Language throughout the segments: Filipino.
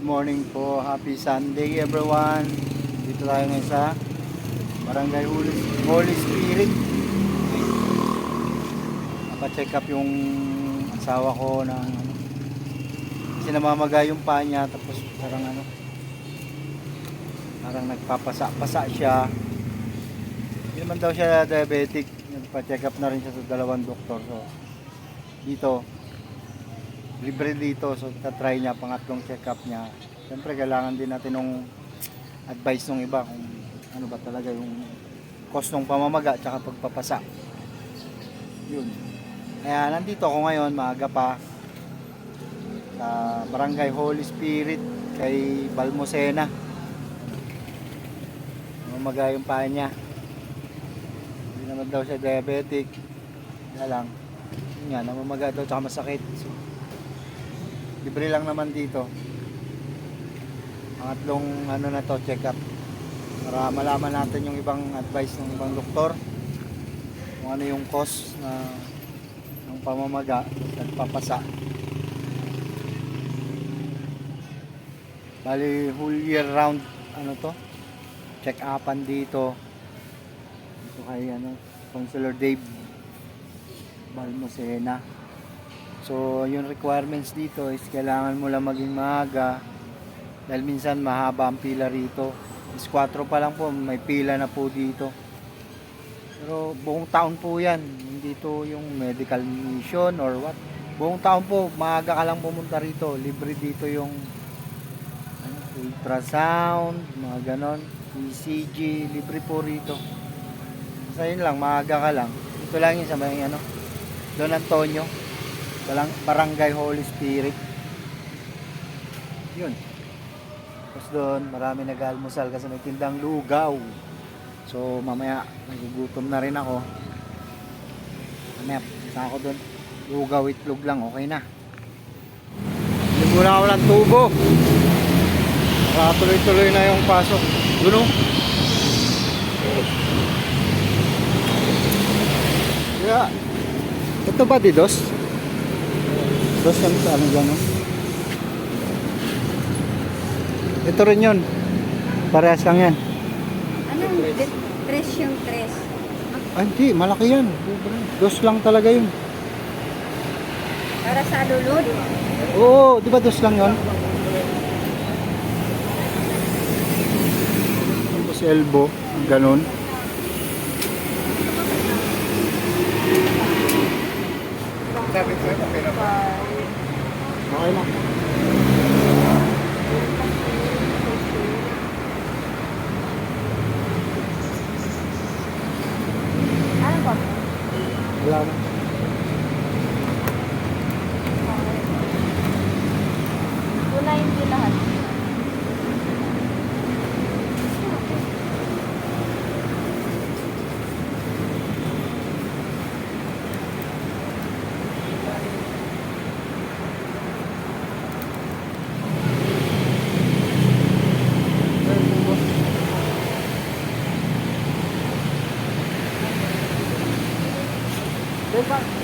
morning po. Happy Sunday everyone. Dito tayo ngayon sa Barangay Holy Spirit. Napa-check up yung asawa ko ng kasi namamaga yung paa niya, tapos parang nagpapasa-pasa siya. Hindi naman daw siya diabetic. Nagpa-check up na rin siya sa dalawang doktor. So dito libre dito, so try niya pangatlong check up niya. Siyempre kailangan din natin ng advice ng iba kung ano ba talaga yung cause ng pamamaga at saka pagpapasa. Yun. Kaya nandito ako ngayon, maaga pa sa Barangay Holy Spirit kay Balmosena. Namamaga yung paa niya. Hindi naman daw siya diabetic. Kaya lang, yun nga, namamaga daw tsaka masakit. So, libre lang naman dito. Pangatlong na to, check up, para malaman natin yung ibang advice ng ibang doktor kung ano yung cause ng pamamaga, nagpapasa. Bali whole year round to, check upan dito kay Counselor Dave Balmosena. So yung requirements dito is kailangan mo lang maging maaga dahil minsan mahaba ang pila rito. Is 4 pa lang po may pila na po dito. Pero buong taon po yan, hindi to yung medical mission or what. Buong taon po, maaga ka lang pumunta rito. Libre dito yung ultrasound, mga ganon, ECG, libre po rito. So yun lang, maaga ka lang. Ito lang yung sa may Don Antonio, Barangay Holy Spirit. Yun. Tapos doon, marami nag-almusal kasi may tindang lugaw. So mamaya nagugutom na rin ako. Mamaya punta ako doon. Lugaw, itlog lang, okay na. Libunan ako ng tubo. Para tuloy-tuloy na yung pasok. Doon o. Yeah. Ito ba di dos? Dos yung ano gano'n? Ito rin yun. Parehas lang yan. Anong tres yung tres? Ay hindi, malaki yan. Dos lang talaga yun. Para sa lulod? Oo, di ba dos lang yun? Tapos elbow, gano'n. Sabi ko, okay na ba? Okay na. Ano ba? Wala na. Wala hindi lahat.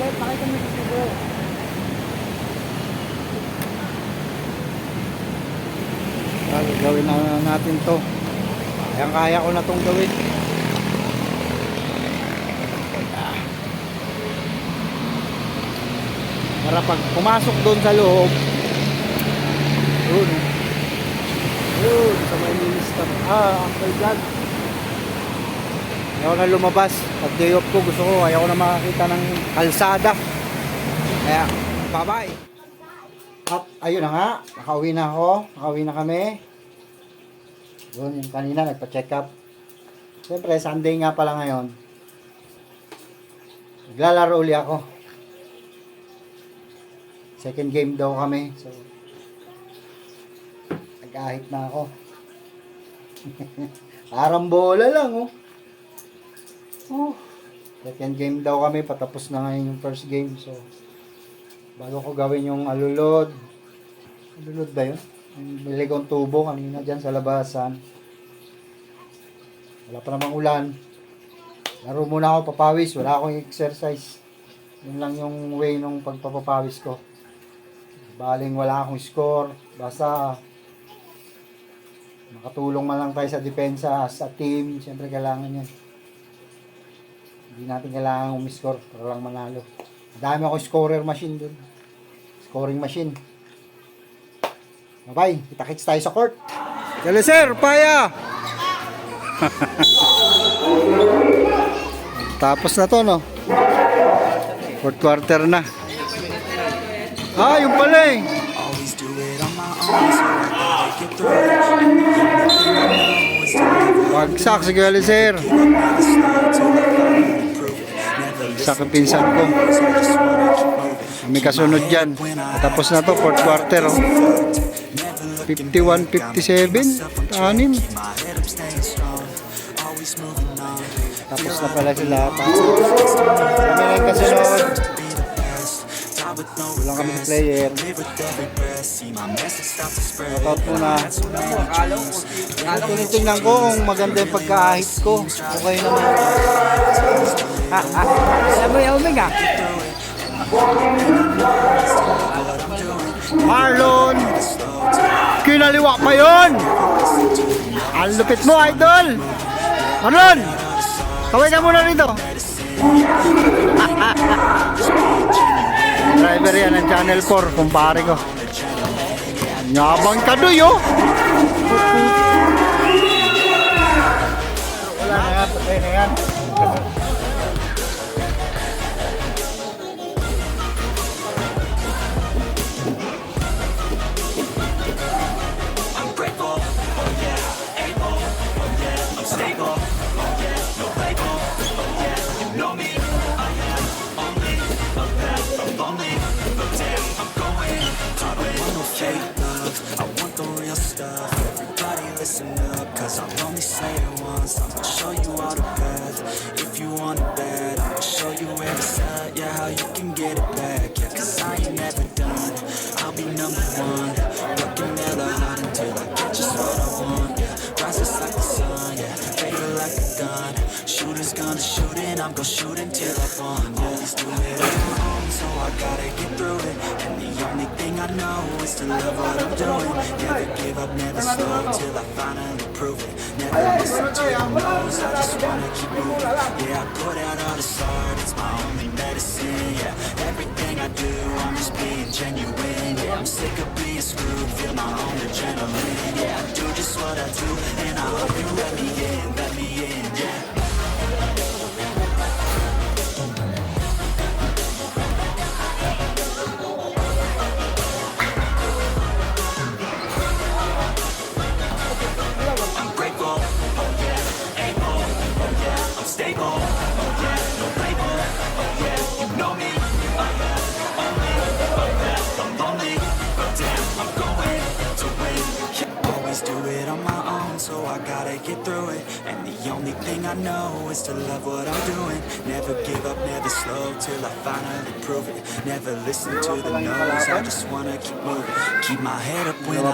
Pakita mo sa video. Gawin na natin to. Kaya ko na tong gawin. Para pag pumasok doon sa loob, yun sa may minister. Uncle Vlog. Ayaw na lumabas. Pag day off ko, gusto ko, ayaw na makakita ng kalsada. Kaya, bye-bye. At ayun na nga, nakauwi na ako. Nakauwi na kami. Yun, yung kanina, nagpa-check up. Siyempre, Sunday nga pala ngayon. Naglalaro uli ako. Second game daw kami. So, nag-ahit na ako. Parang bola lang, oh. Second game daw kami, patapos na ngayon yung first game. So bago ko gawin yung alulod ba yun? Yung biligong tubo kanina dyan sa labasan. Wala pa namang ulan. Laro muna ako, papawis. Wala akong exercise. Yun lang yung way ng pagpapawis ko. Baling wala akong score. Basta Makatulong man lang tayo sa depensa, sa team, siyempre kailangan yan. Hindi natin kailangan umiscore para lang manalo. Dami ako scorer machine dun. Scoring machine. Bye, kita-kits tayo sa court. Dali sir, paya! Tapos na to, no? Fourth quarter na. Ah, yung pala eh. Wagsak si Gali sir. Wagsak ang pinsan ko. May kasunod dyan. Tapos na to, fourth quarter. Oh. 51-57. Anim. Tapos na pala sila. Kami lang kasunod. Walang kami sa player. Shoutout muna. Tinitingnan ko kung maganda yung pagka-ahit ko. Okay naman. Alam mo yung Omega? Marlon! Kinaliwa pa yun! Ang lupit mo, idol! Marlon! Kaway ka muna rito! Driver yan ng Channel 4, kumpare ko. Nyabang ka doy, oh! Wala na yan, patay na yan. I want the real stuff. Everybody listen up, cause I'll only say it once. I'm gonna show you all the path. If you want it bad, I'm gonna show you where it's at. Yeah, how you can get it back. Yeah, cause I ain't never done. I'll be number one. Working hella hard until I get just what I want. Yeah, rises like the sun. Yeah, fatal like a gun. Shooters gonna shoot and I'm gonna shoot until I fall. Always do it on my own, so I gotta get through it. And the only thing I know is to love what I'm doing. Never give up, never slow till I finally prove it. Never listen to the no's, I just wanna keep moving. Yeah, I put out all this art, it's my only medicine. Yeah, everything I do, I'm just being genuine. Yeah, I'm sick of being screwed, feel my own adrenaline. Yeah, I do just what I do, and I hope you let me in, yeah. Do it on my own, so I gotta get through it. And the only thing I know is to love what I'm doing. Never give up, never slow till I finally prove it. Never listen to the no's, I just wanna keep moving. Keep my head up when I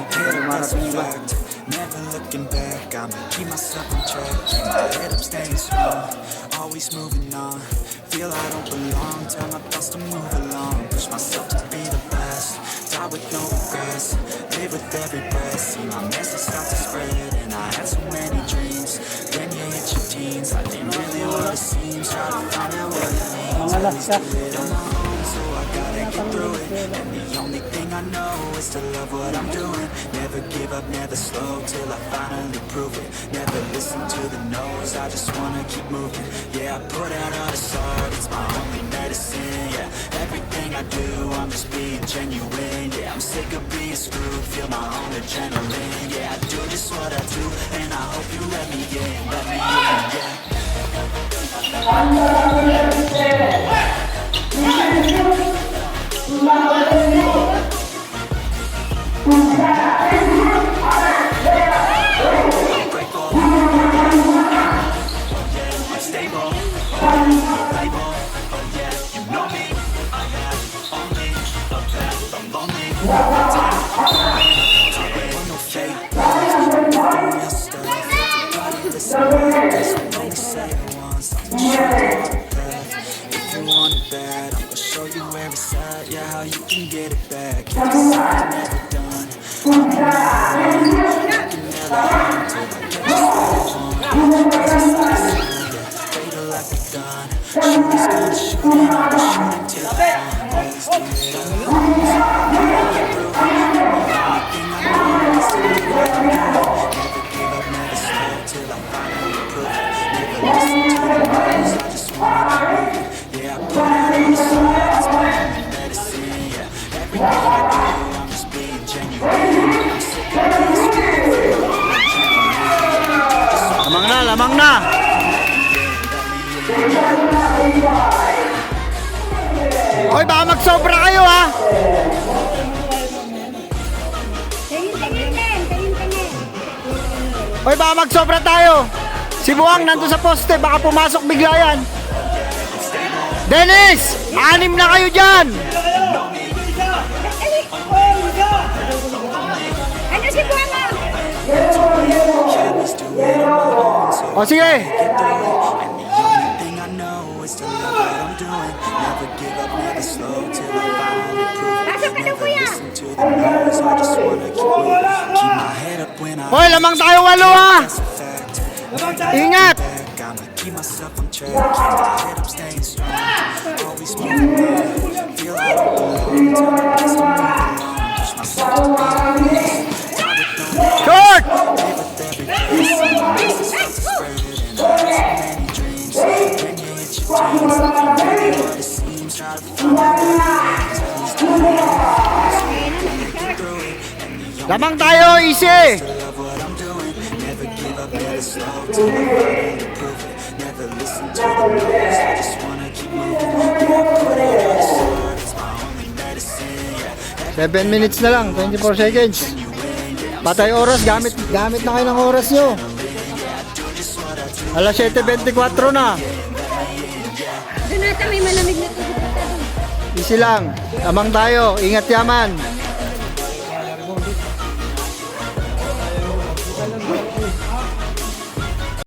can't, that's a fact. Never looking back, I'ma keep myself on track. Keep my head up, staying strong, always moving on. Feel I don't belong, tell my thoughts to move along. Push myself to be the best, die with no regrets. Live with every breath, see my message start to spread. And I had so many dreams, then you hit your teens. I ain't really what it seems, try to find out what it means. Always do it on my own, so I gotta get through it. And the only thing I know is to love what I'm doing. Never give up, never slow till I finally prove it. Never listen to the no's, I just wanna keep moving. Yeah, I put out all this art, it's my only medicine. Yeah, everything I do, I'm just being genuine. Yeah, I'm sick of being screwed, feel my own adrenaline. Yeah, I do just what I do, and I hope you let me in, yeah. If you want it bad, I'm gonna show you where it's at. Yeah, how you can get it back. Yeah, 'cause I ain't never done. lamang na. Hoy, baka magsobra kayo ha. Tingin-tingin din, tingin-tingin. Hoy, baka magsobra tayo. Si Buwang nandun sa poste, baka pumasok bigla yan. Dennis! 6 na kayo dyan! Ano si Buwanga? Always do it on my own, so O sige, get through it. And the only thing I know is to love what I'm doing. Never give up, never slow till I finally prove it. Pasok ka daw, Never kuya. listen to the noise, I just wanna keep moving. Keep my head up when I hoy, lamang tayo 8 ha. that's a fact. Ingat! Back, I'ma keep myself on track. Keep my head up, staying strong. Always moving on. Feel I don't belong. Tell my best to move along. Push myself to be the best. Short! Lamang tayo, easy! Never listen to the noise, I just wanna keep moving. Yeah, put it on the sword, it's my only medicine. Yeah, 7 minutes na lang, 24 seconds. Patay oras, gamit na kayo ng oras nyo. Alas 7:24 na. Doon nata may malamig na tubig. Easy lang. Lamang tayo, ingat yaman.